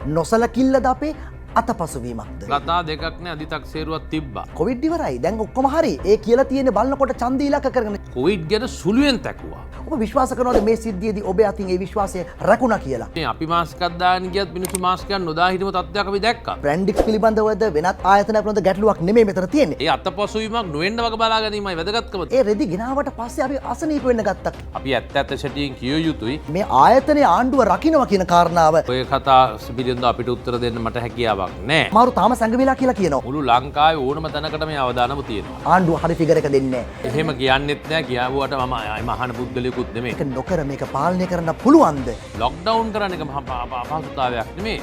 නොසලකිල්ලද අපේ අතපසුවීමක්ද. කතා දෙකක්නේ අධිතක්සේරුවක් තිබ්බා. කොවිඩ් ඉවරයි. දැන් ඔක්කොම හරි. ඒ කියලා තියෙන බලනකොට ඡන්ද ඉලක්ක කරගෙන කොවිඩ් ගැන සුළුවෙන් තැකුවා. ඔබ විශ්වාස කරනවද මේ සිද්ධියේදී ඔබ අතින් ඒ විශ්වාසය රැකුණා කියලා? මේ අපි මාස්කක් දාන්න ගියත් මිනිස්සු මාස්කයක් නොදා හිටපු තත්ත්වයක් අපි දැක්කා. බ්‍රැන්ඩික්ස් පිළිබඳවද වෙනත් ආයතනයක් පිළිබඳ ගැටලුවක් නෙමෙයි මෙතන තියෙන්නේ. ඒ අතපසුවීමක් නොවෙන්න වගේ බලා ගැනීමයි වැදගත්කම. ඒ රෙදි ගෙනාවට පස්සේ අපි අසනීප වෙන්න ගත්තා. අපි ඇත්ත සැටියෙන් කිය යුතුයි. මේ ආයතනයේ ආණ්ඩුව රකින්නවා කියන කාරණාව ඔය කතා පිළිබඳව අපිට උත්තර දෙන්න මට හැකියාවක් නැහැ. මාරු තාම සංගවිලා කියලා කියනවා. මුළු ලංකාවේ ඕනම තැනකට මේ අවදානම තියෙනවා. ආණ්ඩුව හරි ෆිගර් එක දෙන්නේ නැහැ. එහෙම කියන්නෙත් නැහැ. කියාවුවට මම අහන පුද්ගලයෙකුත් නෙමෙයි. ඒක නොකර මේක පාලනය කරන්න පුළුවන්ද? ලොක්ඩවුන් කරන එක අපහසුතාවයක් නෙමෙයි.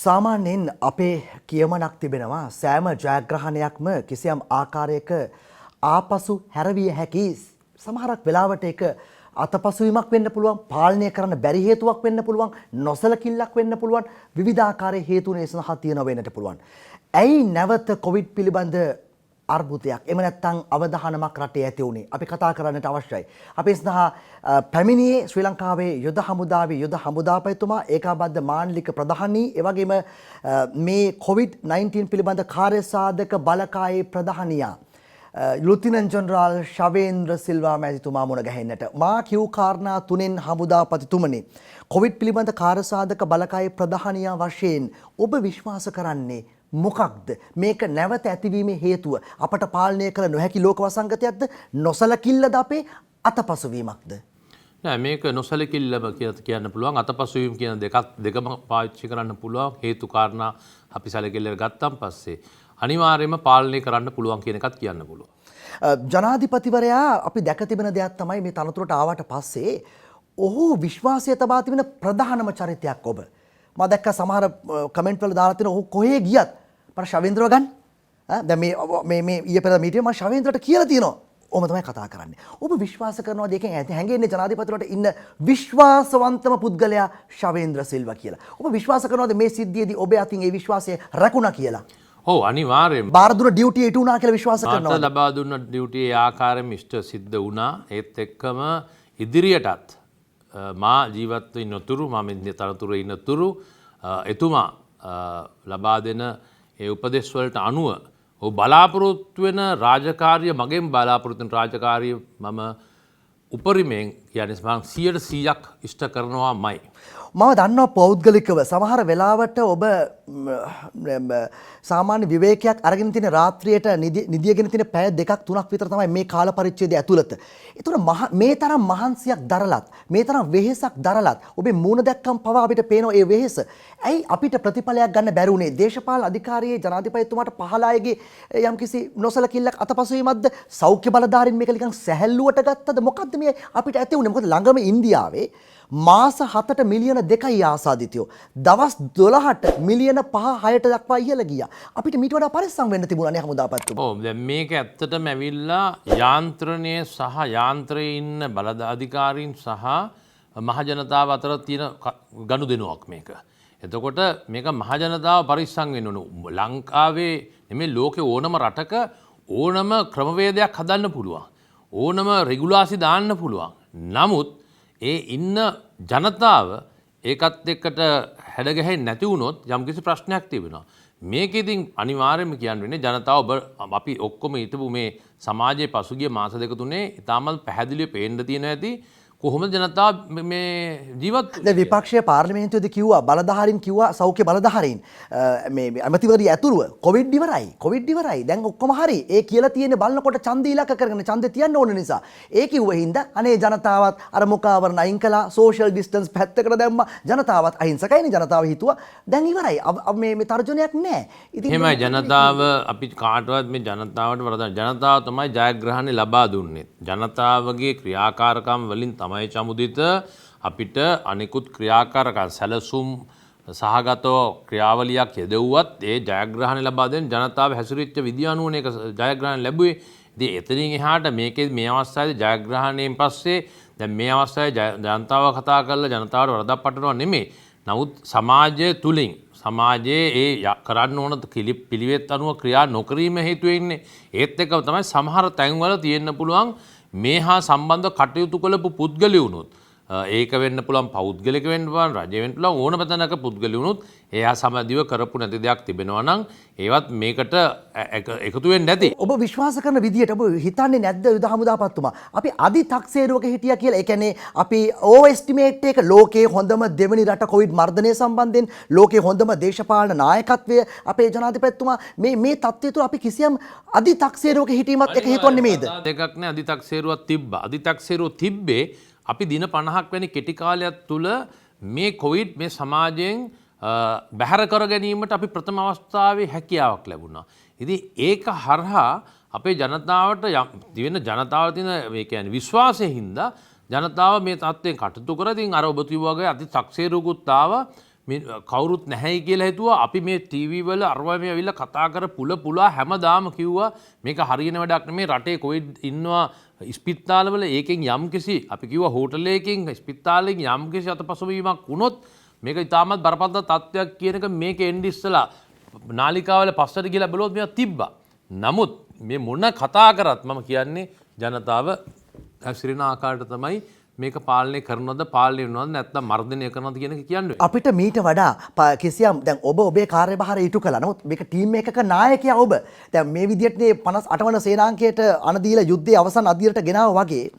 සාමාන්‍යයෙන් අපේ කියමනක් තිබෙනවා සෑම ජයග්‍රහණයක්ම කිසියම් ආකාරයක ආපසු හැරවිය හැකි. සමහරක් වෙලාවට ඒක අතපසුවීමක් වෙන්න පුළුවන්, පාලනය කරන්න බැරි හේතුවක් වෙන්න පුළුවන්, නොසලකිල්ලක් වෙන්න පුළුවන්, විවිධාකාරයේ හේතුන් ඒ සඳහා තියෙන වෙන්නට පුළුවන්. ඇයි නැවත කොවිඩ් පිළිබඳ අර්බුදයක් එහෙම නැත්නම් අවධානමක් රටේ ඇති වුණේ? අපි කතා කරන්නට අවශ්‍යයි. අපි සඳහා පැමිණියේ ශ්‍රී ලංකාවේ යුද හමුදාවේ යුද හමුදාපතිතුමා, ඒකාබද්ධ මාන්ලික ප්‍රධානී, ඒ වගේම මේ COVID-19 පිළිබඳ කාර්යසාධක බලකායේ ප්‍රධානියා ලුතිනන්ට් ජෙනරාල් ශවේන්ද්‍ර සිල්වා මැතිතුමා මුණ ගැහෙන්නට. මා කිව් කාරණා තුනෙන් හමුදාපතිතුමනි, කොවිඩ් පිළිබඳ කාර්යසාධක බලකායේ ප්‍රධානියා වශයෙන් ඔබ විශ්වාස කරන්නේ මොකක්ද? මේක නැවත ඇතිවීමේ හේතුව අපට පාලනය කළ නොහැකි ලෝක වසංගතයක්ද, නොසලකිල්ලද අපේ අතපසුවීමක්ද? නෑ, මේක නොසලකිල්ලම කියන්න පුළුවන්. අතපසුවීම කියන දෙකම පාවිච්චි කරන්න පුළුවන්. හේතු කාරණා අපි සැලකිල්ලට ගත්තන් පස්සේ අනිවාර්යයෙන්ම පාලනය කරන්න පුළුවන් කියන එකත් කියන්න පුළුවන්. ජනාධිපතිවරයා අපි දැක තිබෙන දෙයක් තමයි මේ තනතුරට ආවට පස්සේ ඔහු විශ්වාසය තබා තිබෙන ප්‍රධානම චරිතයක් ඔබ. මම දැක්ක සමහර කමෙන්ට් වල දාලා තියෙන ඔහු කොහේ ගියත් මම ශවේන්ද්‍රව ගන්න. දැන් මේ ඊයේ පෙරේද මීටියේ මම ශවේන්ද්‍රට කියලා තියෙනවා. ඔහොම තමයි කතා කරන්නේ. ඔබ විශ්වාස කරනවාද ඒකෙන් හැංගෙන්නේ ජනාධිපතිවරට ඉන්න විශ්වාසවන්තම පුද්ගලයා ශවේන්ද්‍ර සිල්වා කියලා? ඔබ විශ්වාස කරනවාද මේ සිද්ධියේදී ඔබ අතින් ඒ විශ්වාසය රැකුණා කියලා? ඔව්, අනිවාර්යයෙන්ම. බාර දුන්න ඩියුටිය ඉටු වුණා කියලා විශ්වාස කරනවා. මට ලබා දුන්න ඩියුටිය ආකාරයෙන් ඉෂ්ට සිද්ධ වුණා. ඒත් එක්කම ඉදිරියටත් මා ජීවත් වෙන්න උතුරු මම තනතුරේ ඉන්න උතුරු එතුමා ලබා දෙන ඒ උපදෙස් වලට අනුව ඔහු බලාපොරොත්තු වෙන රාජකාරිය මගෙන් බලාපොරොත්තු වෙන රාජකාරිය මම උපරිමයෙන් කියන්නේ මම 100%ක් ඉෂ්ට කරනවාමයි. මම දන්නවා පෞද්ගලිකව සමහර වෙලාවට ඔබ සාමාන්‍ය විවේකයක් අරගෙන තියෙන රාත්‍රියට නිදියගෙන තියෙන පැය 2-3ක් විතර තමයි මේ කාල පරිච්ඡේදය ඇතුළත. ඒතර මේ තරම් මහන්සියක් දරලත්, මේ තරම් වෙහෙසක් දරලත් ඔබේ මූණ දැක්කම පවා අපිට පේනවා ඒ වෙහෙස. ඇයි අපිට ප්‍රතිඵලයක් ගන්න බැරි වුණේ? දේශපාලන අධිකාරියේ ජනාධිපතිතුමාට පහළායේගේ යම්කිසි නොසලකිල්ලක් අතපසුවීමක්ද? සෞඛ්‍ය බලධාරීන් මේක නිකන් සැහැල්ලුවට ගත්තද? මොකද්ද මේ අපිට ඇති වුණේ? මොකද ළඟම ඉන්දියාවේ මාස 7ට මිලියන 2යි ආසාදිතයෝ. දවස් 12ට මිලියන 5-6ට දක්වා ඉහළ ගියා. අපිට මීට වඩා පරිස්සම් වෙන්න තිබුණා නේ හමුදාපතිතුමා. ඔව්, දැන් මේක ඇත්තටම ඇවිල්ලා යාන්ත්‍රණය සහ යාන්ත්‍රයේ ඉන්න බලධාරීන් සහ මහජනතාව අතර තියෙන ගනුදෙනුවක් මේක. එතකොට මේක මහජනතාව පරිස්සම් වෙන්න ඕන. ලංකාවේ නෙමෙයි ලෝකේ ඕනම රටක ඕනම ක්‍රමවේදයක් හදන්න පුළුවන්. ඕනම රෙගුලාසි දාන්න පුළුවන්. නමුත් ඒ ඉන්න ජනතාව ඒකත් එක්කට හැඩගැහෙන්නේ නැති වුණොත් යම්කිසි ප්‍රශ්නයක් තිබෙනවා. මේක ඉතින් අනිවාර්යයෙන්ම කියන්න වෙන්නේ ජනතාව අපි ඔක්කොම හිටපු මේ සමාජයේ පසුගිය මාස දෙක තුනේ ඉතාමත් පැහැදිලිව පේන්න තියෙනවා ඇති කොහොමද ජනතාව මේ ජීවත් දැන් විපක්ෂයේ පාර්ලිමේන්තුවේදී කිව්වා බලධාරීන් කිව්වා සෞඛ්‍ය බලධාරීන් මේ ඇමතිවරිය ඇතුළුව කොවිඩ් ඉවරයි දැන් ඔක්කොම හරි ඒ කියලා තියෙන්නේ බලනකොට ඡන්ද ඉලක්ක කරගෙන ඡන්දේ තියන්න ඕන නිසා ඒ කිව්ව හින්දා අනේ ජනතාවත් අර මුඛාවරණ අයින් කළා සෝෂල් ඩිස්ටන්ස් පැත්තකට දැම්මා ජනතාවත් අහිංසකයිනේ ජනතාව හිතුවා දැන් ඉවරයි මේ තර්ජනයක් නැහැ ඉතින් එහෙමයි ජනතාව අපි කාටවත් මේ ජනතාවට වරදන ජනතාව තමයි ජයග්‍රහණය ලබා දුන්නේ ජනතාවගේ ක්‍රියාකාරකම් වලින් තමයි චමුදිත අපිට අනිකුත් ක්‍රියාකාරකම් සැලසුම් සහගතව ක්‍රියාවලියක් යෙදුවත් ඒ ජයග්‍රහණය ලබා දෙන ජනතාව හැසිරෙච්ච විදිය අනුවනේ ඒක ජයග්‍රහණය ලැබුවේ. ඉතින් එතනින් එහාට මේකේ මේ අවස්ථාවේදී ජයග්‍රහණයෙන් පස්සේ දැන් මේ අවස්ථාවේ ජනතාව කතා කරලා ජනතාවට වරදක් පටවනවා නෙමෙයි. නමුත් සමාජය තුලින් සමාජයේ ඒ කරන්න ඕන පිළිවෙත් අනුව ක්‍රියා නොකිරීම හේතු වෙන්නේ. ඒත් එක්ක තමයි සමහර තැන්වල තියෙන්න පුළුවන් මේ හා සම්බන්ධ කටයුතු කළපු පුද්ගලයුණුත් ඒක වෙන්න පුළුවන් පෞද්ගලික වෙන්න පුළුවන් රජය වෙන්න පුළුවන් ඕනම තැනක පුද්ගලයුණුත් එයා සමදිව කරපු නැති දෙයක් තිබෙනවා නම් ඒවත් මේකට එකතු වෙන්නේ නැති. ඔබ විශ්වාස කරන විදියට ඔබ හිතන්නේ නැද්ද යුද හමුදාපතිතුමා අපි අධි 탁සේරුවක හිටියා කියලා? ඒ කියන්නේ අපි ඕවර් එස්ටිමේට් එක ලෝකයේ හොඳම දෙවෙනි රට කොවිඩ් මර්ධනය සම්බන්ධයෙන් ලෝකයේ හොඳම දේශපාලන නායකත්වය අපේ ජනාධිපතිතුමා මේ තත්ත්වය තුළ අපි කිසියම් අධි 탁සේරුවක හිටීමත් එක හේතුවක් නෙමෙයිද? දෙකක් නෑ අධි 탁සේරුවක් තිබ්බා. අධි 탁සේරුව තිබ්බේ අපි දින 50ක් වැනි කෙටි කාලයක් තුළ මේ කොවිඩ් මේ සමාජයෙන් බැහැර කර ගැනීමට අපි ප්‍රථම අවස්ථාවේ හැකියාවක් ලැබුණා. ඉතින් ඒක හරහා අපේ ජනතාවට දිවෙන ජනතාව තියෙන මේ කියන්නේ විශ්වාසයෙන් හින්දා ජනතාව මේ තත්ත්වයෙන් කටයුතු කරා. ඉතින් අර ඔබ කිව්වාගේ අති 탁සේරුකුත් ආවා. මේ කවුරුත් නැහැයි කියලා හිතුවා. අපි මේ ටීවී වල අරවා මේ ඇවිල්ලා කතා කර පුලා හැමදාම කිව්වා මේක හරියන වැඩක් නෙමෙයි. රටේ කොවිඩ් ඉන්නවා ස්පිතාලවල ඒකෙන් යම්කිසි අපි කිව්වා හෝටලයකින් ස්පිතාලෙකින් යම්කිසි අතපසුවීමක් වුණොත් මේක ඉතාමත් බරපතල තත්ත්වයක් කියන එක මේක එන්නේ ඉස්සලා නාලිකාවල පස්සට ගිහලා බලුවොත් මේවා තිබ්බා. නමුත් මේ මොන කතා කරත් මම කියන්නේ ජනතාව හැසිරෙන ආකාරයට තමයි මේක පාලනය කරනවද පාලනය වෙනවද නැත්නම් මර්ධනය කරනවද කියන එක කියන්නේ. අපිට මීට වඩා කිසියම් දැන් ඔබ ඔබේ කාර්යභාරය ඉටු කළා. නමුත් මේක ටීම් එකක නායකයා ඔබ. දැන් මේ විදිහට මේ 58 වන සේනාංකයට අනදීලා යුද්ධයේ අවසන් අදියරට ගෙනාවා වගේ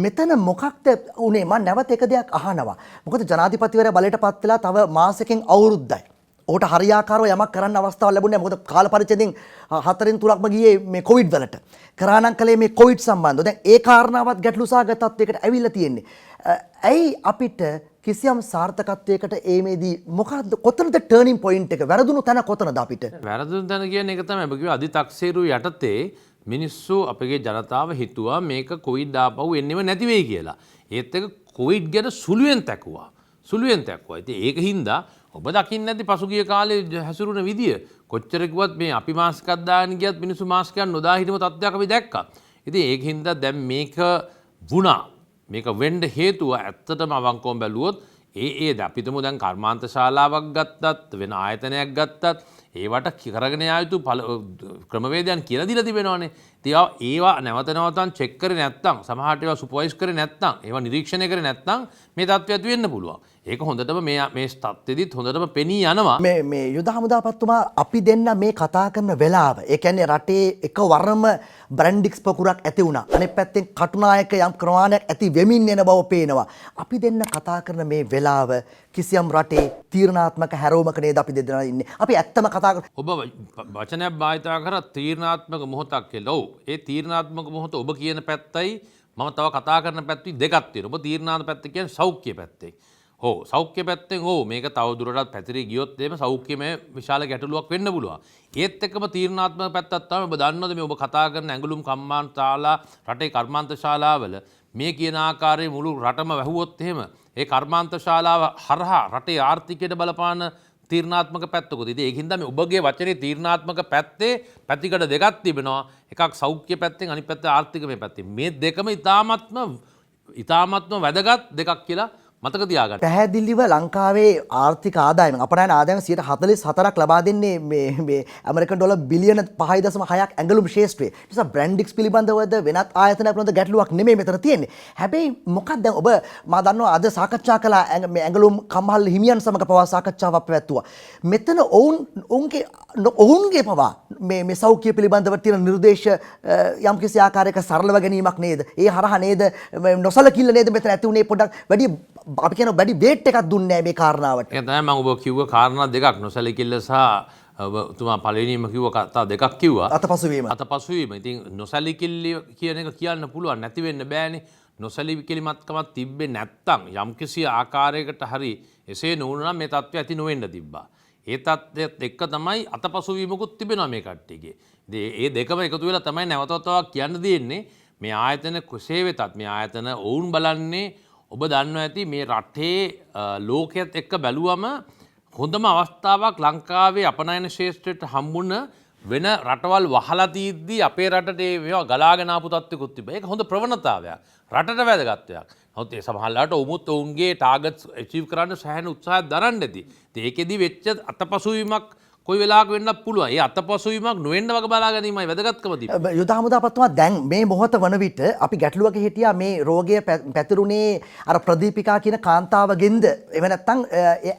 මෙතන මොකක්ද උනේ? මම නැවත එක දෙයක් අහනවා. මොකද ජනාධිපතිවරයා බලයට පත් වෙලා තව මාසෙකින් අවුරුද්දයි. ඔහුට හරියාකාරව යමක් කරන්න අවස්ථාවක් ලැබුණේ නැහැ. මොකද කාල පරිච්ඡේදයෙන් 4න් 3ක්ම ගියේ මේ කොවිඩ් වලට. කරානම් කලේ මේ කොවිඩ් සම්බන්ධව. දැන් ඒ කාරණාවත් ගැටලු සහගත තත්වයකට ඇවිල්ලා තියෙන්නේ. ඇයි අපිට කිසියම් සාර්ථකත්වයකට ඒමේදී මොකද්ද කොතනද ටර්නින් පොයින්ට් එක? වැරදුණු තැන කොතනද අපිට? වැරදුණු තැන කියන්නේ ඒක තමයි. ඔබ කිව්වා අධි 탁සේරු යටතේ මිනිස්සු අපගේ ජනතාව හිතුවා මේක කොවිඩ් ආපහු එන්නෙම නැති වෙයි කියලා. ඒත් එක කොවිඩ් ගැන සුළුවෙන් තැකුවා. ඉතින් ඒක හින්දා ඔබ දකින්න නැති පසුගිය කාලේ හැසිරුණ විදිය කොච්චර කිව්වත් මේ අපි මාස්ක් එකක් දාගෙන ගියත් මිනිස්සු මාස්ක් එකක් නොදා හිටම තත්ත්වයක් අපි දැක්කා. ඉතින් ඒක හින්දා දැන් මේක වුණා. මේක වෙන්න හේතුව ඇත්තටම අවංකවම බැලුවොත් අපිටම දැන් කර්මාන්ත ශාලාවක් ගත්තත් වෙන ආයතනයක් ගත්තත් ඒවට කරගෙන යා යුතු ක්‍රමවේදයන් කියලා දීලා තිබෙනවානේ. ඉතින් ඒවා නැවත නැවතත් චෙක් කරේ නැත්නම් සමහරට ඒවා සුපර්වයිස් කරේ නැත්නම් ඒවා නිරීක්ෂණය කරේ නැත්නම් මේ තත්ත්වය ඇති වෙන්න පුළුවන්. ඒක හොඳටම මේ තත්ත්වෙදිත් හොඳටම පෙනී යනවා. මේ යුද හමුදාපතිතුමා අපි දෙන්න මේ කතා කරන වෙලාව ඒ කියන්නේ රටේ එක වරම බ්‍රැන්ඩික්ස් පොකුරක් ඇති වුණා. අනෙක් පැත්තෙන් කටුනායක යම් ක්‍රමාණයක් ඇති වෙමින් යන බව පේනවා. අපි දෙන්න කතා කරන මේ වෙලාව කිසියම් රටේ තීරණාත්මක හැරවුමක නේද අපි දෙදෙනා ඉන්නේ. අපි ඇත්තම කතා කර ඔබ වචනයක් භාවිතා කරා තීරණාත්මක මොහොතක් කියලා. ඔව්. ඒ තීරණාත්මක මොහොත ඔබ කියන පැත්තයි මම තව කතා කරන පැත්තයි දෙකක් තියෙනවා. ඔබ තීරණාත්මක පැත්ත කියන්නේ සෞඛ්‍ය පැත්තේ. සෞඛ්‍ය පැත්තෙන් මේක තව දුරටත් පැතිරී ගියොත් එහෙම සෞඛ්‍යමය විශාල ගැටලුවක් වෙන්න පුළුවන්. ඒත් එක්කම තීරණාත්මක පැත්තක් තමයි ඔබ දන්නවද මේ ඔබ කතා කරන ඇඟලුම් කම්මාන්ත ශාලා රටේ කර්මාන්ත ශාලාවල මේ කියන ආකාරයේ මුළු රටම වැහුවොත් එහෙම ඒ කර්මාන්ත ශාලාව හරහා රටේ ආර්ථිකයට බලපාන තීරණාත්මක පැත්තකුත්. ඉතින් ඒකින්ද මේ ඔබගේ වචනේ තීරණාත්මක පැත්තේ පැතිකඩ දෙකක් තිබෙනවා. එකක් සෞඛ්‍ය පැත්තෙන් අනිත් පැත්ත ආර්ථිකමය පැත්තෙන්. මේ දෙකම ඉතාමත්ම වැදගත් දෙකක් කියලා මතක තියාගන්න. පැහැදිලිව ලංකාවේ ආර්ථික ආදායම අපරායන ආදායම 44ක් ලබා දෙන්නේ මේ ඇමරිකන් ඩොලර් බිලියන 5.6ක් ඇඟලුම් ශේෂ්ත්‍රයේ. ඒ නිසා බ්‍රැන්ඩික්ස් පිළිබඳවද වෙනත් ආයතනයක් පිළිබඳ ගැටලුවක් නෙමෙයි මෙතන තියෙන්නේ. හැබැයි මොකක්ද දැන් ඔබ මා දන්නවා අද සාකච්ඡා කළා මේ ඇඟලුම් කම්හල් හිමියන් සමග පවා සාකච්ඡාවක් පැවැත්තුවා. මෙතන ඔවුන්ගේ පවා මේ සෞඛ්‍ය පිළිබඳව තියෙන නිර්දේශ යම්කිසි ආකාරයක සරලව ගැනීමක් නේද? ඒ හරහා නේද නොසලකිල්ල නේද මෙතන ඇති උනේ පොඩ්ඩක් වැඩි අපි කියන වැඩි වේට් එකක් දුන්නේ නැහැ මේ කාරණාවට. ඒක තමයි මම ඔබ කිව්ව කාරණා දෙකක් නොසලකිල්ල සහ ඔබතුමා පළවෙනිම කිව්ව කතා දෙකක් කිව්වා. අතපසුවීම. ඉතින් නොසලකිල්ල කියන එක කියන්න පුළුවන් නැති වෙන්න බෑනේ. නොසලකිලිමත්කමක් තිබ්බේ නැත්තම් යම්කිසි ආකාරයකට හරි එසේ නොවුණා නම් මේ තත්ත්වය ඇති නොවෙන්න තිබ්බා. ඒ තත්ත්වයත් එක්ක තමයි අතපසුවීමකුත් තිබෙනවා මේ කට්ටියගේ. ඉතින් ඒ දෙකම එකතු වෙලා තමයි නැවතවතාවක් කියන්න දෙන්නේ මේ ආයතන කෙසේ වෙතත් මේ ආයතන ඔවුන් බලන්නේ ඔබ දන්නවා ඇති මේ රටේ ලෝකයේත් එක්ක බැලුවම හොඳම අවස්ථාවක් ලංකාවේ අපනයන ශේෂ්ත්‍රයට හම්බුන වෙන රටවල් වහලා තියෙද්දී අපේ රටට ඒවා ගලාගෙන ආපු තත්ත්වකුත් තිබ්බා. ඒක හොඳ ප්‍රවණතාවයක්. රටට වැදගත් එකක්. නමුත් ඒ සමහරලාට ඔවුත් ඔවුන්ගේ ටාගට්ස් ඇචීව් කරන්න සෑහෙන උත්සාහයක් දරන්න ඇති. ඉතින් ඒකෙදි වෙච්ච අතපසුවීමක් කොයි වෙලාවක වෙන්නත් පුළුවන්. ඒ අතපසුවීමක් නොවෙන්න වගේ බලා ගැනීමයි වැදගත්කම තිබෙන්නේ. යුද හමුදාපතිතුමා දැන් මේ මොහොත වන විට අපි ගැටලුවක හිටියා මේ රෝගය පැතිරුණේ අර ප්‍රදීපිකා කියන කාන්තාවගෙන්ද එහෙම නැත්නම්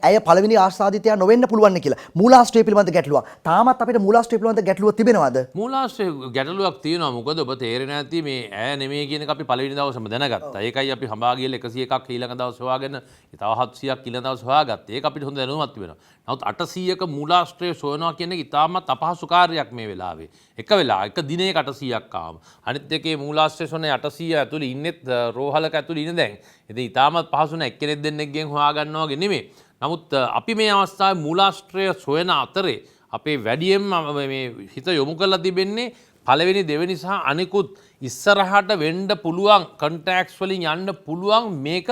ඇය පළවෙනි ආස්වාදිතයා නොවෙන්න පුළුවන් කියලා. මූලාශ්‍රය පිළිබඳ ගැටලුවක්. තාමත් අපිට මූලාශ්‍රය පිළිබඳ ගැටලුවක් තිබෙනවද? මූලාශ්‍රය ගැටලුවක් තියෙනවා. මොකද ඔබ තේරෙන්නේ නැති මේ ඇය නෙමෙයි කියන එක අපි පළවෙනි දවසේම දැනගත්තා. ඒකයි අපි හඹා ගිහලා 101ක් ඊළඟ දවස් හොයාගෙන තව 700ක් ඊළඟ දවස් හොයාගත්තේ. ඒක අපිට හොඳ දැනුමක් තිබෙනවා. නමුත් 800ක මූලාශ්‍රය සොයනවා කියන එක ඉතාමත් අපහසු කාර්යයක් මේ වෙලාවේ. එක දිනයක 800ක් ආවම. අනිත් එකේ මූලාශ්‍රය සොයන 800 ඇතුළේ ඉන්නෙත් රෝහලක ඇතුළේ ඉන්න දැන්. ඉතින් ඉතාමත් පහසු නැහැ එක්කෙනෙක් දෙන්නෙක්ගෙන් හොයාගන්නවා වගේ නෙමෙයි. නමුත් අපි මේ අවස්ථාවේ මූලාශ්‍රය සොයන අතරේ අපේ වැඩියෙන්ම මේ හිත යොමු කරලා තිබෙන්නේ පළවෙනි දෙවෙනි සහ අනිකුත් ඉස්සරහට වෙන්න පුළුවන් කන්ටැක්ට්ස් වලින් යන්න පුළුවන් මේක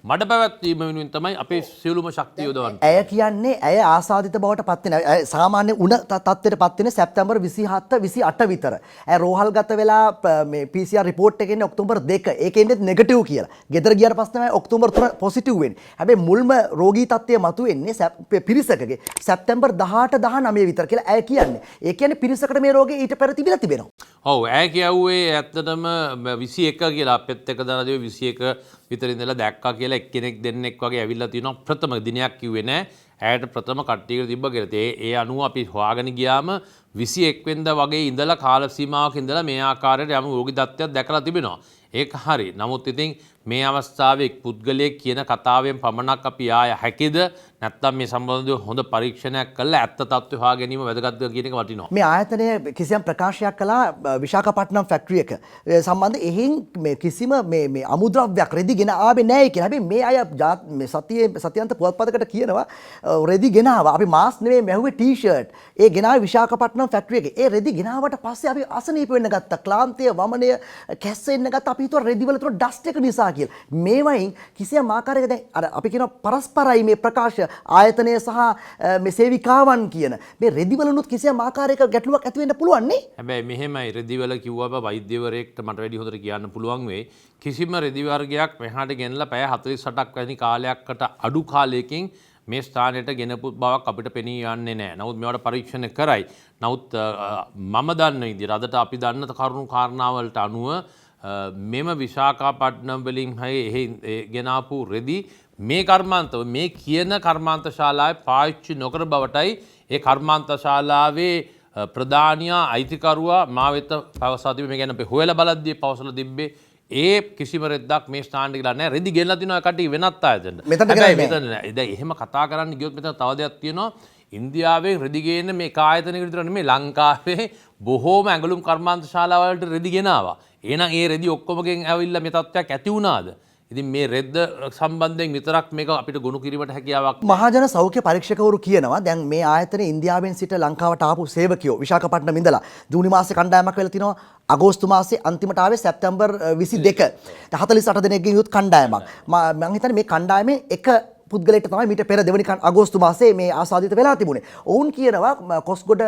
මඩ පැවැත්වීම වෙනුවෙන් තමයි අපේ සියලුම ශක්තිය යොදවන්නේ. ඇය කියන්නේ ඇය ආසාදිත බවට පත් වෙන සාමාන්‍ය උණ තත්ත්වයට පත් වෙන සැප්තැම්බර් 27 28 විතර. ඇය රෝහල්ගත වෙලා මේ PCR රිපෝට් එකේ එන්නේ ඔක්තෝබර් 2. ඒකේ ඉන්නේ නෙගටිව් කියලා. ගෙදර ගියාට පස්සේ තමයි ඔක්තෝබර් 3 පොසිටිව් වෙන්නේ. හැබැයි මුල්ම රෝගී තත්ත්වය මතුවෙන්නේ පිරිසකගේ සැප්තැම්බර් 18 19 විතර කියලා ඇය කියන්නේ. ඒ කියන්නේ පිරිසකට මේ රෝගේ ඊට පෙර තිබිලා තිබෙනවා. ඔව් ඇය කියුවේ ඇත්තටම 21 කියලා අපෙත් එක දරදේ 21 විතර ඉඳලා දැක්කා කියලා එක්කෙනෙක් දෙන්නෙක් වගේ ඇවිල්ලා තිනවා ප්‍රථම දිනයක් කිව්වේ නෑ ඇයට ප්‍රථම කට්ටියකට තිබ්බ කියලා. ඒ අනුව අපි හොයාගෙන ගියාම 21 වෙනිදා වගේ ඉඳලා කාල සීමාවක ඉඳලා මේ ආකාරයට යම් රෝගී තත්ත්වයක් දැකලා තිබෙනවා. ඒක හරි. නමුත් ඉතින් මේ අවස්ථාවේ එක් පුද්ගලයෙක් කියන කතාවෙන් පමණක් අපි ආය හැකිද නැත්නම් මේ සම්බන්ධව හොඳ පරීක්ෂණයක් කරලා ඇත්ත තත්ත්වය හොයා ගැනීම වැදගත් කියන එක වටිනවා. මේ ආයතනය කිසියම් ප්‍රකාශයක් කළා විශාඛපට්නම් ෆැක්ටරි එක සම්බන්ධ එහෙන් මේ කිසිම මේ අමුද්‍රව්‍යයක් රෙදි ගෙන ආවේ නැහැ කියලා. හැබැයි මේ අය මේ සතියන්ත පුවත්පතකට කියනවා රෙදි ගෙනාවා. අපි මාස් නෙමෙයි මැහුවේ ටී-ෂර්ට්. ඒ ගෙනාවේ විශාඛපට්නම් ෆැක්ටරි එකේ. ඒ රෙදි ගෙනාවට පස්සේ අපි අසනීප වෙන්න ගත්තා. ක්ලාන්තය වමනය කැස්සෙන්න ගත්තා. අපි හිතුවා රෙදි වල තුන ඩස්ට් එක නිසා කියලා. මේවයින් කිසියම් ආකාරයක දැන් අර අපි කියන පරස්පරයි මේ ප්‍රකාශ ආයතනය සහ මේ සේවිකාවන් කියන මේ රෙදිවලුත් කිසියම් ආකාරයක ගැටලුවක් ඇති වෙන්න පුළුවන් නේ. හැබැයි මෙහෙමයි රෙදිවල කිව්වම වෛද්‍යවරයෙක්ට මට වැඩි හොඳට කියන්න පුළුවන් වෙයි. කිසිම රෙදි වර්ගයක් මෙහාට ගෙනලා පැය 48ක් වැනි කාලයකට අඩු කාලයකින් මේ ස්ථානයට ගෙනපු බවක් අපිට පෙනී යන්නේ නැහැ. නමුත් මේවට පරීක්ෂණ කරයි. නමුත් මම දන්න විදිහට අදට අපි දන්න කරුණු කාරණාවලට අනුව මෙම විශාඛපට්නම් වලින් ගෙනාපු රෙදි මේ කර්මාන්තව මේ කියන කර්මාන්ත ශාලාවේ පාවිච්චි නොකර බවටයි ඒ කර්මාන්ත ශාලාවේ ප්‍රධානියා අයිතිකරුවා මා වෙත පවසා තිබේ. මේ ගැන අපි හොයලා බලද්දී පවසලා තිබ්බේ ඒ කිසිම රෙද්දක් මේ ස්ථානට ගිහලා නැහැ. රෙදි ගෙනලා තිනවා කටි වෙනත් ආයතන. මෙතන දැන් එහෙම කතා කරන්න ගියොත් මෙතන තව දෙයක් තියෙනවා. ඉන්දියාවේ රෙදි ගේන මේ කායතනයක විතර නෙමෙයි ලංකාවේ බොහෝම ඇඟලුම් කර්මාන්ත ශාලාවලට රෙදි ගෙනාවා. එහෙනම් ඒ රෙදි ඔක්කොමගෙන් ඇවිල්ලා මේ තත්ත්වයක් ඇති වුණාද? ඉතින් මේ රෙද්ද සම්බන්ධයෙන් විතරක් මේක අපිට ගොනු කිරීමට හැකියාවක්. මහජන සෞඛ්‍ය පරීක්ෂකවරු කියනවා දැන් මේ ආයතනයේ ඉන්දියාවෙන් සිට ලංකාවට ආපු සේවකයෝ විශාඛපට්නම් ඉඳලා ජූනි මාසේ කණ්ඩායමක් වෙලා තිනවා. අගෝස්තු මාසේ අන්තිමට ආවේ සැප්තැම්බර් 22. 48 දෙනෙක්ගෙන් යුත් කණ්ඩායමක්. මම හිතන්නේ මේ කණ්ඩායමේ එක පුද්ගලයෙක් තමයි මීට පෙර දෙවනි අගෝස්තු මාසේ මේ ආසාදිත වෙලා තිබුණේ. ඔවුන් කියනවා කොස්ගොඩ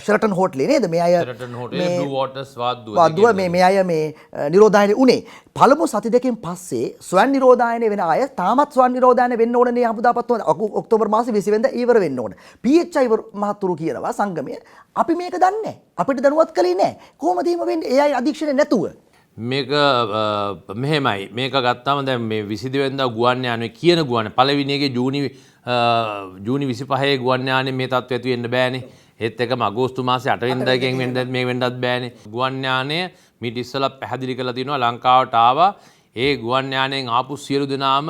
ෂෙරටන් හෝටලේ නේද මේ අය ෂෙරටන් හෝටලේ බ්ලූ වෝටර්ස් වාද්දුව මේ අය මේ නිරෝධායනය උනේ. පළමු සති දෙකකින් පස්සේ ස්වයං නිරෝධායනය වෙන අය තාමත් ස්වයං නිරෝධායනය වෙන්න ඕනේ හමුදාපත්තුව ඔක්තෝබර් මාසේ 20 වෙනිදා ඉවර වෙන්න ඕනේ. PHI මහතුරු කියනවා සංගමය අපි මේක දන්නේ නැහැ. අපිට දැනුවත් කළේ නැහැ. කොහොමද එහෙම වෙන්නේ? ඒ අය අධීක්ෂණය නැතුව මේක මෙහෙමයි මේක ගත්තාම දැන් මේ 22 වෙනිදා ගුවන් යානේ කියන ගුවන් පළවෙනි එකේ ජූනි 25 ගුවන් යානේ මේ තත්ත්වය ඇති වෙන්න බෑනේ. ඒත් එකම අගෝස්තු මාසේ 8 වෙනිදා එකෙන් මේ වෙන්නත් බෑනේ. ගුවන් යානය මීට ඉස්සෙල්ලා පැහැදිලි කරලා තිනවා ලංකාවට ආවා. ඒ ගුවන් යානයෙන් ආපු සියලු දෙනාම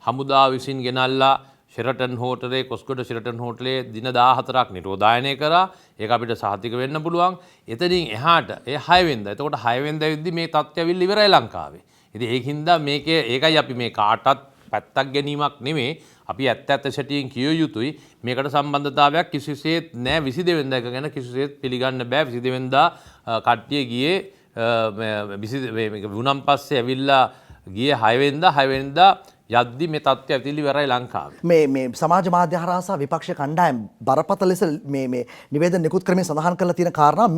හමුදාව විසින් ගෙනල්ලා ෂෙරටන් හෝටලේ කොස්ගොඩ ෂෙරටන් හෝටලේ දින 14ක් නිරෝධායනය කරා. ඒක අපිට සහතික වෙන්න පුළුවන්. එතනින් එහාට ඒ 6 වෙනිදා. එතකොට 6 වෙනිදා වෙද්දි මේ තත්ත්වය අවිල්ල ඉවරයි ලංකාවේ. ඉතින් ඒකින්ද ඒකයි අපි මේ කාටත් පැත්තක් ගැනීමක් නෙමෙයි. අපි ඇත්ත සැටියෙන් කිය යුතුයි. මේකට සම්බන්ධතාවයක් කිසිසේත් නැහැ. 22 වෙනිදා එක ගැන කිසිසේත් පිළිගන්න බෑ. 22 වෙනිදා කට්ටිය ගියේ වුණන් පස්සේ ඇවිල්ලා ගියේ 6 වෙනිදා යද්දි මේ තත්ත්වය ඇතිලි වෙරයි ලංකාවේ. මේ සමාජ මාධ්‍ය හරහා සහ විපක්ෂ කණ්ඩායම් බරපතල ලෙස මේ නිවේදන නිකුත් ක්‍රමයෙන් සඳහන් කරලා තියෙන කාරණා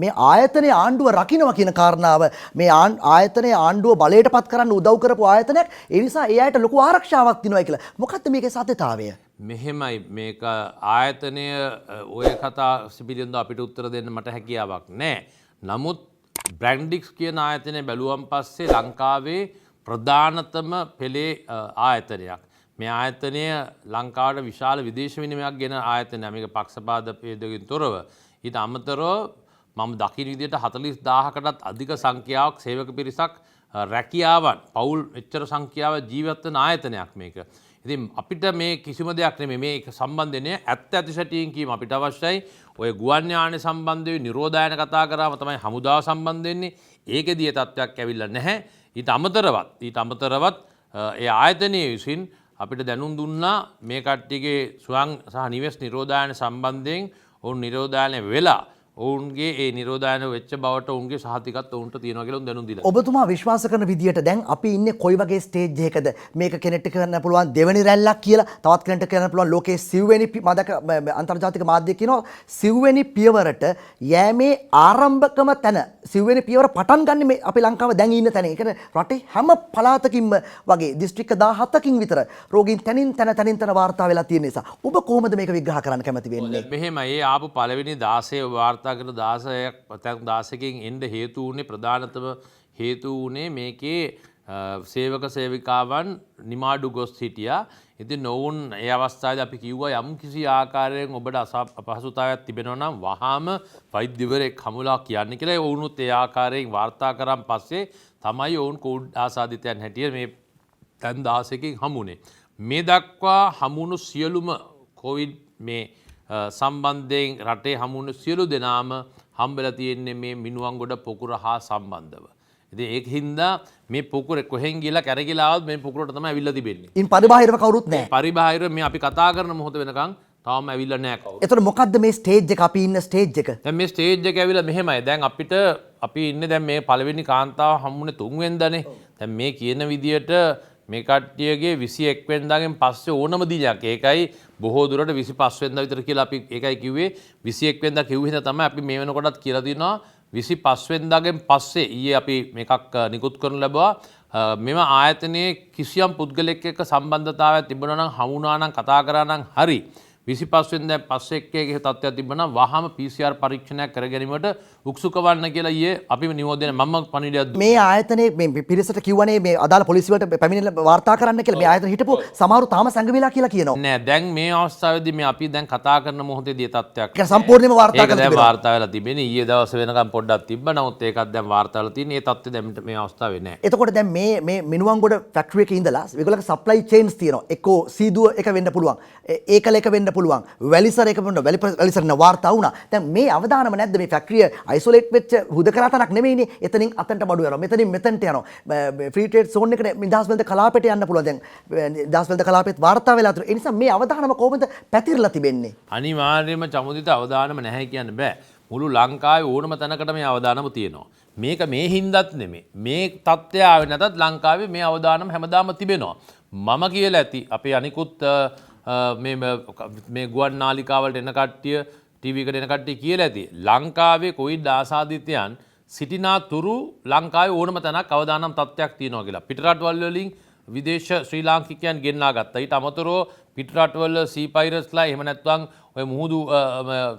මේ ආයතනයේ ආණ්ඩුව රකින්නවා කියන කාරණාව මේ ආයතනයේ ආණ්ඩුව බලයටපත් කරන්න උදව් කරපු ආයතනයක් ඒ නිසා ඒ අයට ලොකු ආරක්ෂාවක් දිනනවා කියලා. මොකක්ද මේකේ සත්‍යතාවය? මෙහෙමයි මේක ආයතනය ඔය කතා පිළිබඳව අපිට උත්තර දෙන්න මට හැකියාවක් නැහැ. නමුත් බ්‍රැන්ඩික්ස් කියන ආයතනය බැලුවම් පස්සේ ලංකාවේ ප්‍රධානතම පෙළේ ආයතනයක්. මේ ආයතනය ලංකාවට විශාල විදේශ විනිමයක් ගෙන ආයතනයක්. මේක පක්ෂපාත ભેදකින් තොරව. ඊට අමතරව මම දකින විදිහට 40000කටත් අධික සංඛ්‍යාවක් සේවක පිරිසක් රැකියාවන් පවුල් එච්චර සංඛ්‍යාව ජීවත් වෙන ආයතනයක් මේක. ඉතින් අපිට මේ කිසිම දෙයක් නෙමෙයි මේක සම්බන්ධනේ ඇත්ත ඇති සැටියෙන් කීම අපිට අවශ්‍යයි. ඔය ගුවන් යාන සම්බන්ධව නිරෝධායන කතා කරාම තමයි හමුදාව සම්බන්ධ වෙන්නේ. ඒකෙදී තත්ත්වයක් ඇවිල්ලා නැහැ. ඊට අමතරවත් ඒ ආයතනයේ විසින් අපිට දැනුම් දුන්නා මේ කට්ටියගේ ස්වයං සහ නිවෙස් නිරෝධායන සම්බන්ධයෙන් ඔවුන් නිරෝධායන වෙලා ඔවුන්ගේ ඒ නිරෝධායන වෙච්ච බවට ඔවුන්ගේ සහතිකත් ඔවුන්ට තියෙනවා කියලා දැනුම් දීලා. ඔබතුමා විශ්වාස කරන විදියට දැන් අපි ඉන්නේ කොයි වගේ ස්ටේජ් එකකද? මේක කෙනෙක්ට කරන්න පුළුවන් දෙවෙනි රැල්ලක් කියලා, තවත් කෙනෙක්ට කරන්න පුළුවන් ලෝකයේ සිව්වෙනි අන්තර්ජාතික මාධ්‍ය කියනවා සිව්වෙනි පියවරට යෑමේ ආරම්භකම තැන සිව්වෙනි පියවර පටන් ගන්න මේ අපි ලංකාව දැන් ඉන්න තැන. ඒ කියන්නේ රටේ හැම පළාතකින්ම වගේ දිස්ත්‍රික්ක 17කින් විතර රෝගීන් තැනින් තැන වාර්තා වෙලා තියෙන නිසා ඔබ කොහොමද මේක විග්‍රහ කරන්න කැමති වෙන්නේ? මෙහෙමයි ඒ ආපු පළවෙනි 16 වාර්තා කරන 16කින් එන්න හේතු වුණේ ප්‍රධානතම හේතු වුණේ මේකේ සේවක සේවිකාවන් නිමාඩු ගොස් හිටියා. ඉතින් ඔවුන් ඒ අවස්ථාවේදී අපි කිව්වා යම් කිසි ආකාරයෙන් ඔබට අපහසුතාවයක් තිබෙනවා නම් වහාම වෛද්‍යවරයෙක් හමුලා කියන්න කියලා. ඔවුනුත් ඒ ආකාරයෙන් වාර්තා කරන් පස්සේ තමයි ඔවුන් කෝවිඩ් ආසාදිතයන් හැටියට මේ තැන් 16කින් හමුුනේ. මේ දක්වා හමුණු සියලුම කොවිඩ් මේ සම්බන්ධයෙන් රටේ හමුුණු සියලු දෙනාම හම්බෙලා තියෙන්නේ මේ මිනුවන්ගොඩ පොකුර හා සම්බන්ධව. ඉතින් ඒක හින්දා මේ පොකුර කොහෙන් ගිහලා කැරකිලා ආවොත් මේ පොකුරට තමයි ඇවිල්ලා තිබෙන්නේ. ඉන් පරිබාහිරව කවුරුත් නැහැ. පරිබාහිර මේ අපි කතා කරන මොහොත වෙනකන් තාම ඇවිල්ලා නැහැ කවුරු. එතකොට මොකද්ද මේ ස්ටේජ් එක අපි ඉන්න ස්ටේජ් එක? දැන් මේ ස්ටේජ් එක ඇවිල්ලා මෙහෙමයි. දැන් අපි ඉන්නේ දැන් මේ පළවෙනි කාන්තාව හම්බුනේ 3 වෙනිදානේ. දැන් මේ කියන විදියට මේ කට්ටියගේ 21 වෙනිදාගෙන් පස්සේ ඕනම දිනයක්. ඒකයි බොහෝ දුරට 25 වෙනිදා විතර කියලා අපි ඒකයි කිව්වේ. 21 වෙනිදා කිව්ව හින්දා තමයි අපි මේ වෙනකොටත් කියලා දිනවා 25 වෙනිදාගෙන් පස්සේ ඊයේ අපි මේකක් නිකුත් කරනු ලැබුවා. මෙම ආයතනයේ කිසියම් පුද්ගලෙක් එක්ක සම්බන්ධතාවයක් තිබුණා නම් හමුණා නම් කතා කරා නම් හරි 25 වෙනිදා පස්සේ එක්කේ තත්ත්වයක් තිබුණා නම් වහාම PCR පරීක්ෂණයක් කර ගැනීමට උත්සුක වන්න කියලා ඊයේ අපි නියෝජනය මම පණිවිඩයක් දුන්නා. මේ ආයතනයේ මේ පිරිසට කිව්වනේ මේ අදාළ පොලිසිය වලට පැමිණිලා වාර්තා කරන්න කියලා. මේ ආයතන හිටපු සමහරු තාම සංගවිලා කියලා කියනවා. නෑ දැන් මේ අවස්ථාවේදී මේ අපි දැන් කතා කරන මොහොතේදී තත්ත්වයක් ඒක සම්පූර්ණයෙන්ම වාර්තා කරලා තිබෙනවා. ඒක දැන් වාර්තා වෙලා තිබෙන්නේ. ඊයේ දවස් වෙනකම් පොඩ්ඩක් තිබ්බා. නමුත් ඒකත් දැන් වාර්තා වෙලා තියෙන්නේ. ඒ තත්ත්වය දැන් මේ අවස්ථාවේ නෑ. එතකොට දැන් මේ මිනුවන්ගොඩ ෆැක්ටරි එකේ ඉඳලා ඒගොල්ලන්ගේ සප්ලයි චේන්ස් තියෙනවා. එක්කෝ සීදුව එක වෙන්න පුළුවන්. ඒකල එක වෙන්න පුළුවන්. වැලිසර එක වෙන්න වැලිසර න වාර්තා වුණා. දැන් මේ අවදානම නැද්ද මේ ෆැක්ටරිය අයිසොලේට් වෙච්ච හුදකලා තනක් නෙමෙයිනේ. එතනින් අතන්ට බඩු යනවා. මෙතනින් මෙතනට යනවා. ෆ්‍රී ට්‍රේඩ් සෝන් එකට නිදහස් වෙළඳ කලාපයට යන්න පුළුවන්. දැන් නිදහස් වෙළඳ කලාපෙත් වාර්තා වෙලා තියෙනවා. ඒ නිසා මේ අවදානම කොහොමද පැතිරලා තිබෙන්නේ? අනිවාර්යයෙන්ම චමුදිත අවදානම නැහැ කියන්න බෑ. මුළු ලංකාවේ ඕනම තැනකට මේ අවදානම තියෙනවා. මේක මේ හින්දාත් නෙමෙයි. මේ තත්ත්වය ආවේ නැතත් ලංකාවේ මේ අවදානම හැමදාම තිබෙනවා. මම කියලා ඇති අපේ අනිකුත් මේ ගුවන් නාලිකාවලට එන කට්ටිය ටීවී එකට එන කට්ටිය කියලා ඇති. ලංකාවේ කොවිඩ් ආසාදිතයන් සිටිනා තුරු ලංකාවේ ඕනම තැනක් අවදානම් තත්ත්වයක් තියෙනවා කියලා. පිටරටවල් වලින් විදේශ ශ්‍රී ලාංකිකයන් ගෙන්නා ගත්තා. ඊට අමතරව පිටරටවල සී පයිරට්ස්ලා එහෙම නැත්නම් ඔය මුහුදු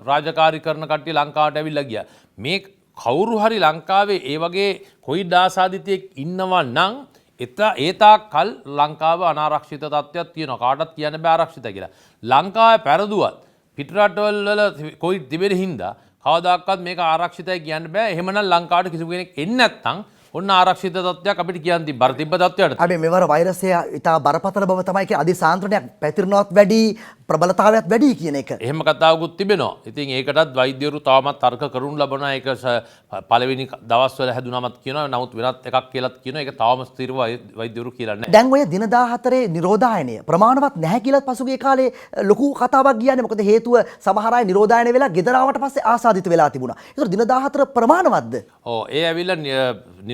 රාජකාරී කරන කට්ටිය ලංකාවට ඇවිල්ලා ගියා. මේ කවුරු හරි ලංකාවේ ඒ වගේ කොවිඩ් ආසාදිතයෙක් ඉන්නවා නම් ඒතාක් කල් ලංකාව අනාරක්ෂිත තත්ත්වයක් තියෙනවා. කාටවත් කියන්න බෑ ආරක්ෂිතයි කියලා. ලංකාවේ පැරදුවත් පිටරටවල වල කොවිඩ් තිබෙන හින්දා කවදාකවත් මේක ආරක්ෂිතයි කියන්න බෑ. එහෙමනම් ලංකාවට කිසිම කෙනෙක් එන්නේ නැත්නම් ඔන්න ආරක්ෂිත තත්ත්වයක් අපිට කියන්න තිබ්බ බර තිබ්බ තත්ත්වයට. අපි මෙවර වෛරසය ඉතා බරපතල බව තමයි කිය අධිසාන්ත්‍රණයක් පැතිරෙනවත් වැඩි ප්‍රබලතාවයක් වැඩි කියන එක. එහෙම කතාවකුත් තිබෙනවා. ඉතින් ඒකටත් වෛද්‍යවරු තාමත් තර්ක කරුණු ලබනවා. ඒක පළවෙනි දවස්වල හැදුනමත් කියනවා. නමුත් වෙනත් එකක් කියලාත් කියනවා. ඒක තාම ස්ථිරව වෛද්‍යවරු කියලා නැහැ. දැන් ඔය දින 14 නිරෝධායනය ප්‍රමාණවත් නැහැ කියලා පසුගිය කාලේ ලොකු කතාවක් ගියානේ. මොකද හේතුව සමහර අය නිරෝධායනය වෙලා ගෙදර ආවට පස්සේ ආසාදිත වෙලා තිබුණා. ඒතර දින 14 ප්‍රමාණවත්ද? ඔව් ඒ ඇවිල්ලා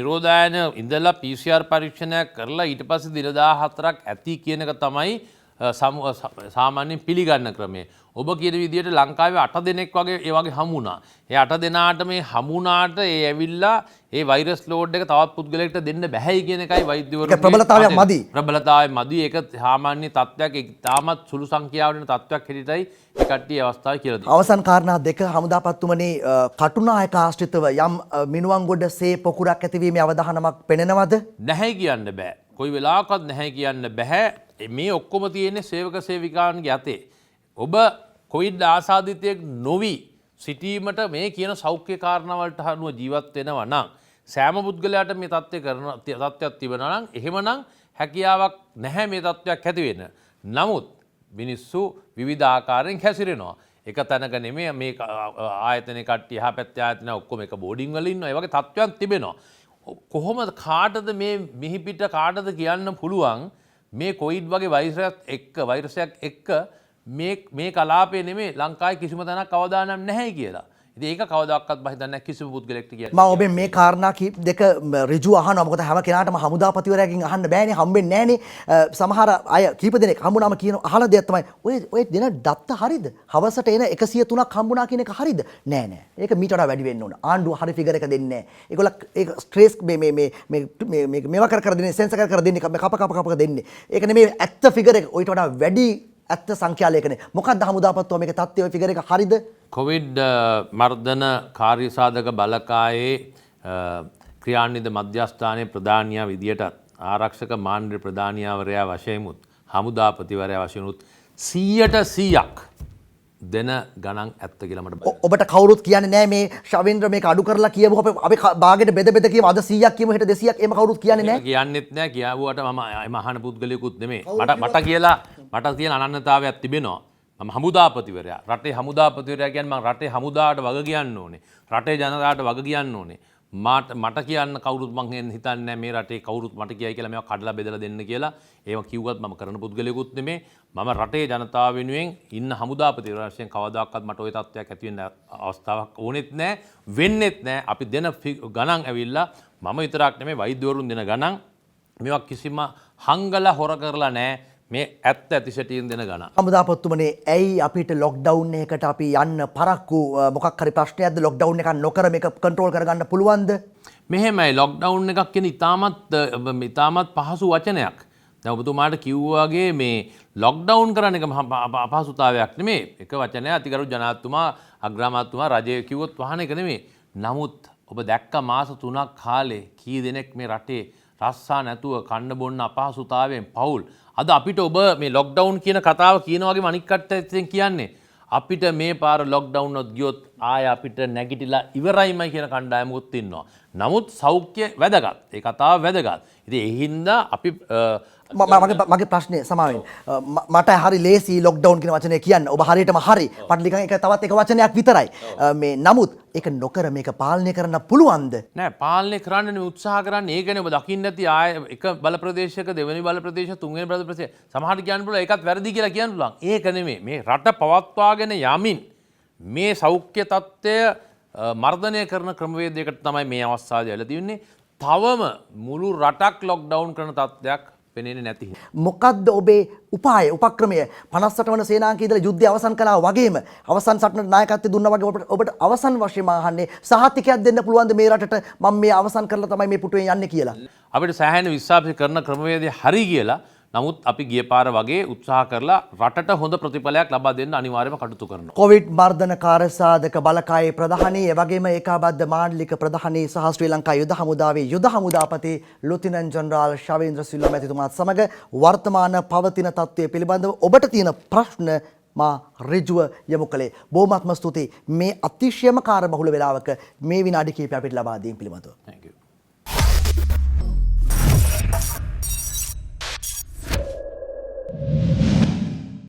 නිරෝධායන ඉඳලා PCR පරීක්ෂණයක් කරලා ඊට පස්සේ දින 14ක් ඇති කියන එක තමයි සාමාන්‍යයෙන් පිළිගන්න ක්‍රමය. ඔබ කියන විදිහට ලංකාවේ 8 දෙනෙක් වගේ ඒ වගේ හමු වුණා. ඒ 8 දෙනාට මේ හමු වුණාට ඒ ඇවිල්ලා ඒ වෛරස් ලෝඩ් එක තවත් පුද්ගලයෙක්ට දෙන්න බැහැයි කියන එකයි වෛද්‍යවරුන්ගේ ප්‍රබලතාවයක් මදි. ප්‍රබලතාවය මදි. ඒක සාමාන්‍ය තත්ත්වයක්. ඒක තාමත් සුළු සංඛ්‍යාවක වෙන තත්ත්වයක් හැටියටයි ඒ කට්ටිය අවස්ථාවේ කියලා දෙන්නේ. අවසන් කාරණා දෙක හමුදාපත්තුමනි කටුනායක ආශ්‍රිතව යම් මිනුවන්ගොඩ සේ පොකුරක් ඇතිවීමේ අවධානමක් පෙනෙනවද? නැහැ කියන්න බෑ. කොයි වෙලාවකවත් නැහැ කියන්න බෑ. මේ ඔක්කොම තියෙන්නේ සේවක සේවිකාන්ගේ අතේ. ඔබ කොවිඩ් ආසාදිතයෙක් නොවි සිටීමට මේ කියන සෞඛ්‍ය කාරණාවලට අනුව ජීවත් වෙනවා නම් සෑම පුද්ගලයාට මේ තත්ත්වයක් තිබෙනවා නම් එහෙමනම් හැකියාවක් නැහැ මේ තත්ත්වයක් ඇති වෙන්න. නමුත් මිනිස්සු විවිධ ආකාරයෙන් හැසිරෙනවා. එක තැනක නෙමෙයි මේ ආයතන කට්ටිය එහා පැත්තේ ආයතන ඔක්කොම එක බෝඩින් වල ඉන්නවා. ඒ වගේ තත්ත්වයක් තිබෙනවා. කොහොමද කාටද මේ මිහිපිට කාටද කියන්න පුළුවන් මේ කොයිඩ් වගේ වෛරසයක් එක්ක මේ කලාපේ නෙමේ ලංකාවේ කිසිම තැනක් අවදානම් නැහැ කියලා. ඉතින් ඒක කවදාවත් මම හිතන්නේ කිසිම පුද්ගලෙක්ට කියන්නේ. මම ඔබෙන් මේ කාරණා දෙක ඍජුව අහනවා. මොකද හැම කෙනාටම හමුදාපතිවරයාගෙන් අහන්න බෑනේ, හම්බෙන්නේ නෑනේ. සමහර අය කීප දෙනෙක් හම්බුනාම කියන අහන දෙයක් තමයි ඔය දෙන දත්ත හරිද? හවසට එන 103ක් හම්බුනා කියන එක හරිද? නෑ නෑ. ඒක මීට වඩා වැඩි වෙන්න ඕන. ආණ්ඩුව හරි ෆිගර් එක දෙන්නේ නෑ. ඒගොල්ලෝ ඒක ස්ට්‍රෙස් මේවා කර දෙන්නේ, සෙන්සර් කර දෙන්නේ, කප දෙන්නේ. ඒක නෙමෙයි ඇත්ත ෆිගර් එක. ඔයිට වඩා වැඩි ඇත්ත සංඛ්‍යාලයකනේ. මොකක්ද හමුදාපත්තුව මේක තත්ත්වයේ ෆිගර් එක හරිද? කොවිඩ් මර්ධන කාර්යසාධක බලකායේ ක්‍රියාන්විත මධ්‍යස්ථානයේ ප්‍රධානියා විදියට ආරක්ෂක මාණ්ඩ ප්‍රධානියාවරයා වශයෙන්මුත් හමුදාපතිවරයා වශයෙන්මුත් 100% දෙන ගණන් ඇත්ත කියලා මට ඔබට කවුරුත් කියන්නේ නැහැ මේ ශවේන්ද්‍ර මේක අඩු කරලා කියමු අපි භාගෙට බෙද කියමු අද 100ක් කියමු හෙට 200ක් එහෙම කවුරුත් කියන්නේ නැහැ. කියන්නෙත් නැහැ. කියාවුවට මම එම අහන පුද්ගලයෙකුත් නෙමෙයි. මට තියෙන අනන්‍යතාවයක් තිබෙනවා. මම හමුදාපතිවරයා. රටේ හමුදාපතිවරයා කියන්නේ මම රටේ හමුදාවට වග කියන්න ඕනේ. රටේ ජනතාවට වග කියන්න ඕනේ. මට කියන්න කවුරුත් මං හිතන්නේ නැහැ මේ රටේ කවුරුත් මට කියයි කියලා මේවා කඩලා බෙදලා දෙන්න කියලා. ඒව කිව්වත් මම කරන පුද්ගලයෙකුත් නෙමෙයි. මම රටේ ජනතාව වෙනුවෙන් ඉන්න හමුදාපතිවරයා වශයෙන් කවදාකවත් මට ওই තත්ත්වයක් ඇති වෙන්න අවස්ථාවක් ඕනෙත් නැහැ. වෙන්නෙත් නැහැ. අපි දෙන ගණන් ඇවිල්ලා මම විතරක් නෙමෙයි වෛද්‍යවරුන් දෙන ගණන් මේවා කිසිම හංගලා හොර කරලා නැහැ. මේ ඇත්ත ඇතිසැටියෙන් දෙන ගණන්. හමුදාපත්තුමනේ ඇයි අපිට ලොක්ඩවුන් එකකට අපි යන්න පරක්කු මොකක් හරි ප්‍රශ්නයක්ද ලොක්ඩවුන් එකක් නොකර මේක කන්ට්‍රෝල් කරගන්න පුළුවන්ද? මෙහෙමයි ලොක්ඩවුන් එකක් කියන ඉතාමත් පහසු වචනයක්. දැන් ඔබතුමාට කිව්වාගේ මේ ලොක්ඩවුන් කරන එක අපහසුතාවයක් නෙමෙයි. එක වචනයක් අතිගරු ජනාධිපතිතුමා අග්‍රාමාත්‍යතුමා රජය කිව්වොත් වහන එක නෙමෙයි. නමුත් ඔබ දැක්ක මාස 3ක් කාලේ කී දෙනෙක් මේ රටේ රස්සා නැතුව කන්න බොන්න අපහසුතාවයෙන් පවුල්. අද අපිට ඔබ මේ ලොක්ඩවුන් කියන කතාව කියන වගේම අනික් කට්ටියත් කියන්නේ අපිට මේ පාර ලොක්ඩවුන් එකත් ගියොත් ආය අපිට නැගිටලා ඉවරයිමයි කියන කණ්ඩායමකුත් ඉන්නවා. නමුත් සෞඛ්‍ය වැදගත්. ඒ කතාව වැදගත්. ඉතින් ඒ හින්දා අපි මගේ ප්‍රශ්නේ සමාවෙන්න. මට හරි ලේසි ලොක්ඩවුන් කියන වචනේ කියන්න. ඔබ හරියටම හරි. මට නිකන් ඒක තවත් එක වචනයක් විතරයි. මේ නමුත් ඒක නොකර මේක පාලනය කරන්න පුළුවන්ද? නෑ පාලනය කරන්න නෙමෙයි උත්සාහ කරන්නේ. ඒකනේ ඔබ දකින්න නැති ආය එක බල ප්‍රදේශයක දෙවෙනි බල ප්‍රදේශ තුන්වෙනි බල ප්‍රදේශ සමහරට කියන්න පුළුවන් ඒකත් වැරදි කියලා කියන්න පුළුවන්. ඒක නෙමෙයි. මේ රට පවත්වාගෙන යමින් මේ සෞඛ්‍ය තත්ත්වය මර්ධනය කරන ක්‍රමවේදයකට තමයි මේ අවස්ථාවේ ඇවිල්ලා තියෙන්නේ. තවම මුළු රටක් ලොක්ඩවුන් කරන තත්ත්වයක් පෙනෙන්නේ නැති. මොකද්ද ඔබේ උපාය උපක්‍රමය 58 වන සේනාංකයේ ඉඳලා යුද්ධය අවසන් කළා වගේම අවසන් සටනට නායකත්වය දුන්නා වගේ ඔබට අවසන් වශයෙන්ම අහන්නේ සහතිකයක් දෙන්න පුළුවන්ද මේ රටට මම මේ අවසන් කරලා තමයි මේ පුටුවෙන් යන්නේ කියලා? අපිට සෑහෙන විශ්වාස කරන ක්‍රමවේදය හරි කියලා. නමුත් අපි ගිය පාර වගේ උත්සාහ කරලා රටට හොඳ ප්‍රතිඵලයක් ලබා දෙන්න අනිවාර්යයෙන්ම කටයුතු කරනවා. කොවිඩ් මර්ධන කාර්යසාධක බලකායේ ප්‍රධානී එවැගේම ඒකාබද්ධ මාණ්ඩලික ප්‍රධානී සහ ශ්‍රී ලංකා යුද හමුදාවේ යුද හමුදාපති ලුතිනන්ට් ජනරාල් ශවේන්ද්‍ර සිල්වා මැතිතුමාත් සමග වර්තමාන පවතින තත්ත්වය පිළිබඳව ඔබට තියෙන ප්‍රශ්න මා ඍජුව යොමු කළේ. බොහොමත්ම ස්තුතියි මේ අතිශයම කාර්යබහුල වේලාවක මේ විනාඩි කිහිපය අපිට ලබා දීම පිළිබඳව.